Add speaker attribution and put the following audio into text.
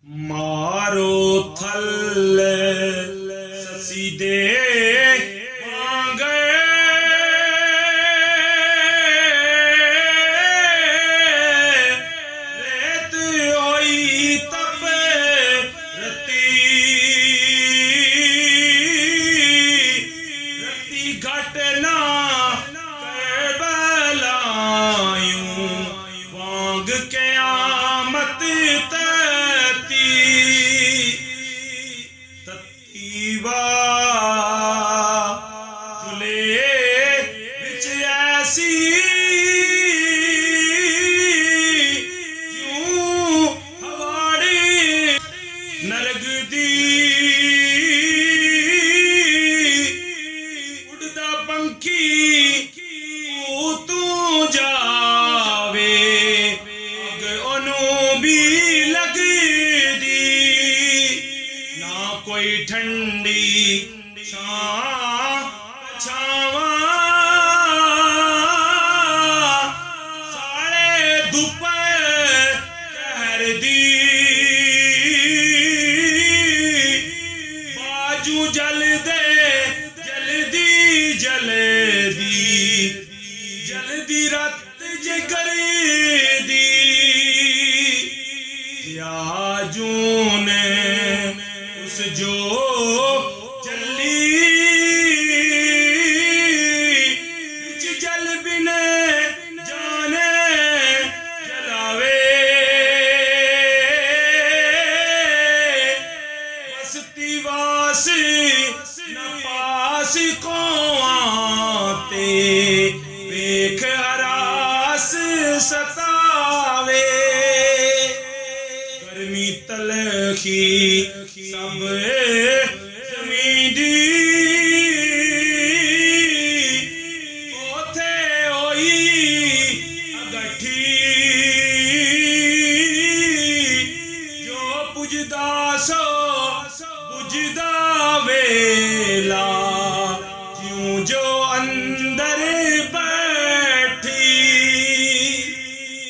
Speaker 1: मारो थल्ले सीधे मांगे रेत होई तपे रती रती घटना करबलायूं वांग क़यामत कोई ठंडी छावा साढ़े धुप कहर दी बाजू जलदी रत जिगर दी आजू ने जो जली बिच जल बिने जाने जलावे बसती वास न पास को आते वेख हरास सतावे गर्मी तलखी सब